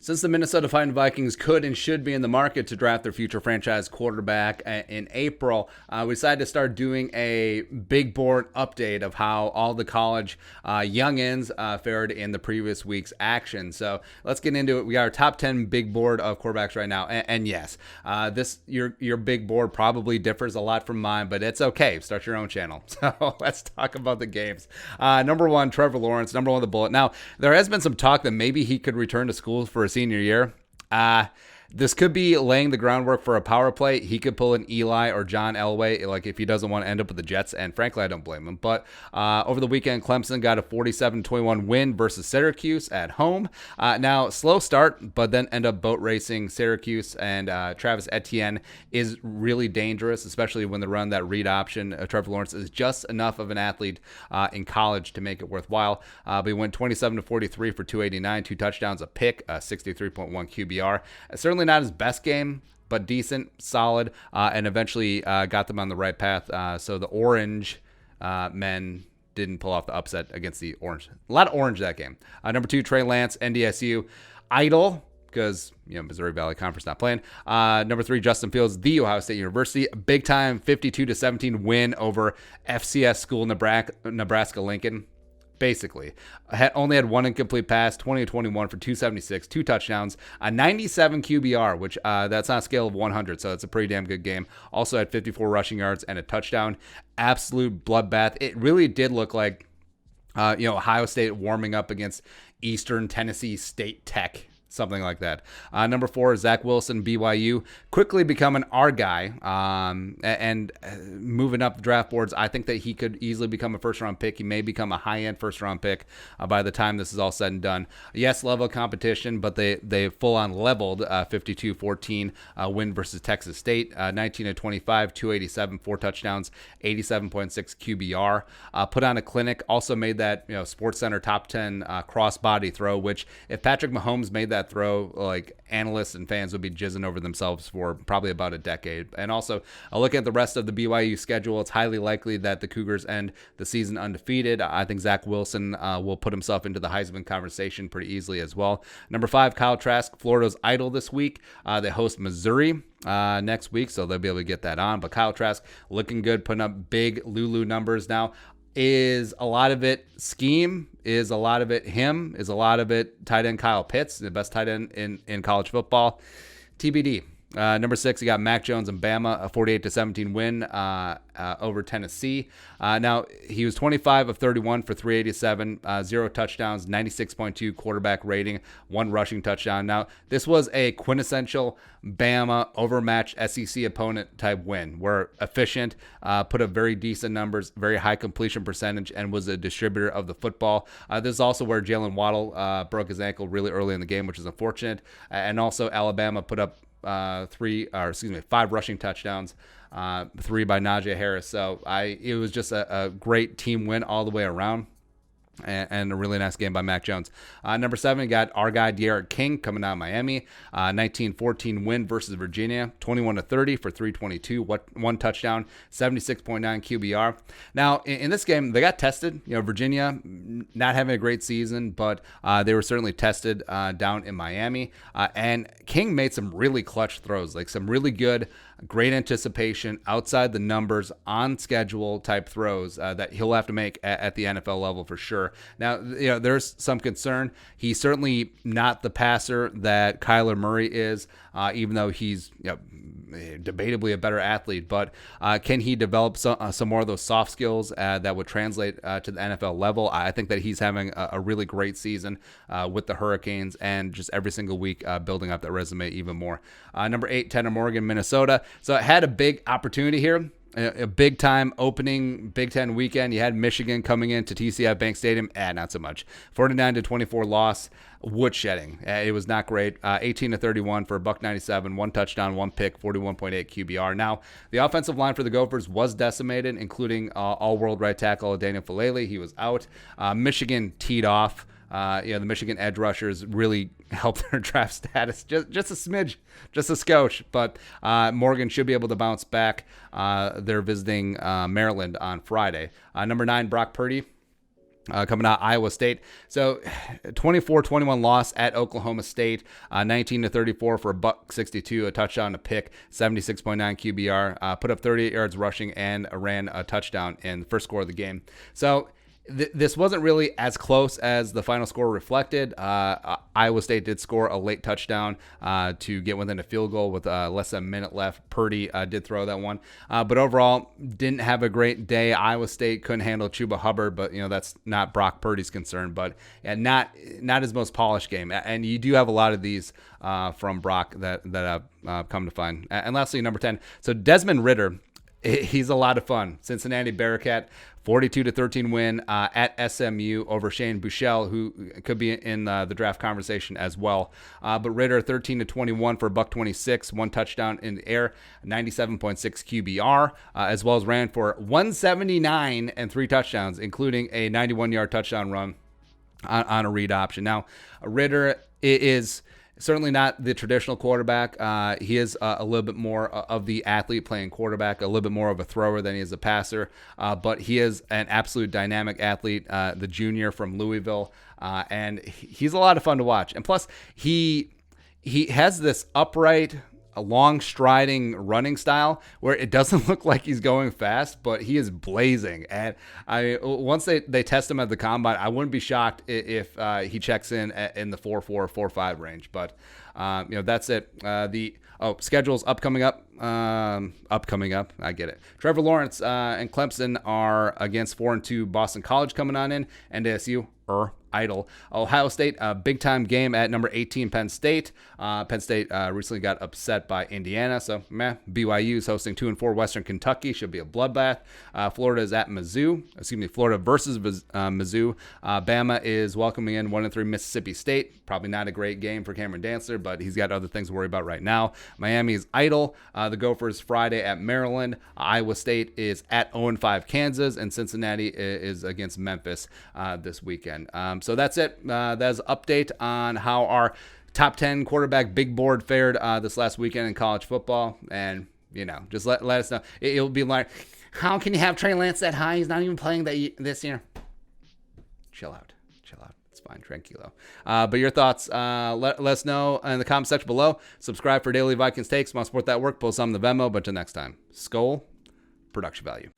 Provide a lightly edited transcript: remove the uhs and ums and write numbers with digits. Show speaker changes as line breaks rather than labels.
Since the Minnesota Vikings could and should be in the market to draft their future franchise quarterback in April, we decided to start doing a big board update of how all the college youngins fared in the previous week's action. So let's get into it. We got our top 10 big board of quarterbacks right now. And yes, your big board probably differs a lot from mine, but it's okay. Start your own channel. So let's talk about the games. Number one, Trevor Lawrence, number one, the bullet. Now, there has been some talk that maybe he could return to school for a senior year. This could be laying the groundwork for a power play. He could pull an Eli or John Elway, like if he doesn't want to end up with the Jets, and frankly, I don't blame him. But over the weekend, Clemson got a 47-21 win versus Syracuse at home. Now, slow start, but then end up boat racing Syracuse, and Travis Etienne is really dangerous, especially when they run that read option. Trevor Lawrence is just enough of an athlete in college to make it worthwhile. But he went 27-43 for 289, 2 touchdowns, a pick, 63.1 QBR. Certainly not his best game, but decent, solid, and eventually got them on the right path. So the orange men didn't pull off the upset against the orange. A lot of orange that game. Number 2, Trey Lance, NDSU. Idle, because Missouri Valley Conference not playing. Number 3, Justin Fields, The Ohio State University. Big time 52-17 win over FCS school Nebraska Lincoln. Basically, only had one incomplete pass, 20-21 for 276, 2 touchdowns, a 97 QBR, which that's on a scale of 100, so it's a pretty damn good game. Also had 54 rushing yards and a touchdown. Absolute bloodbath. It really did look like Ohio State warming up against Eastern Tennessee State Tech. Something like that. Number 4, Zach Wilson, BYU, quickly becoming our guy and moving up the draft boards. I think that he could easily become a first-round pick. He may become a high-end first-round pick by the time this is all said and done. Yes, level of competition, but they full-on leveled 52-14 win versus Texas State. 19-25, 287, 4 touchdowns, 87.6 QBR. Put on a clinic. Also made that Sports Center top 10 cross-body throw, which if Patrick Mahomes made that throw, like analysts and fans would be jizzing over themselves for probably about a decade. And also, looking at the rest of the BYU schedule, it's highly likely that the Cougars end the season undefeated. I think Zach Wilson will put himself into the Heisman conversation pretty easily as well. Number 5, Kyle Trask, Florida's idol this week. They host Missouri next week, so they'll be able to get that on. But Kyle Trask looking good, putting up big Lulu numbers now. Is a lot of it scheme? Is a lot of it him? Is a lot of it tight end Kyle Pitts, the best tight end in college football? TBD. Number 6, you got Mac Jones and Bama, a 48-17 win over Tennessee. Now, he was 25 of 31 for 387, 0 touchdowns, 96.2 quarterback rating, 1 rushing touchdown. Now, this was a quintessential Bama overmatched SEC opponent type win. Were efficient, put up very decent numbers, very high completion percentage, and was a distributor of the football. This is also where Jalen Waddle broke his ankle really early in the game, which is unfortunate. And also, Alabama put up 5 rushing touchdowns, 3 by Najee Harris. So it was just a great team win all the way around. And a really nice game by Mac Jones. Number 7, you got our guy De'Aaron King coming out of Miami. 19-14 win versus Virginia. 21-30 for 322, 1 touchdown, 76.9 QBR. Now, in this game, they got tested. Virginia not having a great season, but they were certainly tested down in Miami. And King made some really clutch throws, like some really good, great anticipation, outside the numbers, on schedule type throws that he'll have to make at the NFL level for sure. Now, there's some concern. He's certainly not the passer that Kyler Murray is, even though he's debatably a better athlete. But can he develop some more of those soft skills that would translate to the NFL level? I think that he's having a really great season with the Hurricanes, and just every single week building up that resume even more. Number 8, Tanner Morgan, Minnesota. So it had a big opportunity here. A big-time opening Big Ten weekend. You had Michigan coming into TCF Bank Stadium. Not so much. 49-24 loss. Woodshedding. It was not great. 18-31 for a $197, 1 touchdown, 1 pick, 41.8 QBR. Now, the offensive line for the Gophers was decimated, including all-world right tackle Daniel Falele. He was out. Michigan teed off. The Michigan edge rushers really helped their draft status just a smidge, just a skosh. But Morgan should be able to bounce back. They're visiting Maryland on Friday. Number 9, Brock Purdy. coming out Iowa State. So 24-21 loss at Oklahoma State, 19-34 for a $162, a touchdown, a pick, 76.9 QBR, put up 38 yards rushing and ran a touchdown in the first score of the game. So this wasn't really as close as the final score reflected. Iowa State did score a late touchdown to get within a field goal with less than a minute left. Purdy did throw that one. But overall, didn't have a great day. Iowa State couldn't handle Chuba Hubbard, but that's not Brock Purdy's concern. But not his most polished game. And you do have a lot of these from Brock that I've come to find. And lastly, number 10. So Desmond Ridder, he's a lot of fun. Cincinnati Bearcat, 42-13 win at SMU over Shane Buechele, who could be in the draft conversation as well. But Ridder, 13-21 for a $126, one touchdown in the air, 97.6 QBR, as well as ran for 179 and 3 touchdowns, including a 91-yard touchdown run on a read option. Now, Ridder is certainly not the traditional quarterback. He is a little bit more of the athlete playing quarterback, a little bit more of a thrower than he is a passer. But he is an absolute dynamic athlete, the junior from Louisville. And he's a lot of fun to watch. And plus, he has this upright, a long striding running style where it doesn't look like he's going fast, but he is blazing. And once they test him at the combine, I wouldn't be shocked if he checks in the 4.4, 4.5 range. But that's it. Schedule's upcoming up. I get it. Trevor Lawrence and Clemson are against 4-2 Boston College coming on in, and ASU idle. Ohio State, a big-time game at number 18, Penn State. Penn State recently got upset by Indiana, so BYU is hosting 2-4 Western Kentucky. Should be a bloodbath. Florida is at Mizzou. Florida versus Mizzou. Bama is welcoming in 1-3 Mississippi State. Probably not a great game for Cameron Dantzler, but he's got other things to worry about right now. Miami is idle. The Gophers Friday at Maryland. Iowa State is at 0-5 Kansas, and Cincinnati is against Memphis this weekend. So that's it. That's an update on how our top 10 quarterback big board fared this last weekend in college football. And, just let us know. It'll be like, how can you have Trey Lance that high? He's not even playing this year. Chill out. It's fine. Tranquilo. But your thoughts, let us know in the comment section below. Subscribe for daily Vikings takes. Want to support that work? Post some in the Venmo. But until next time, Skol, production value.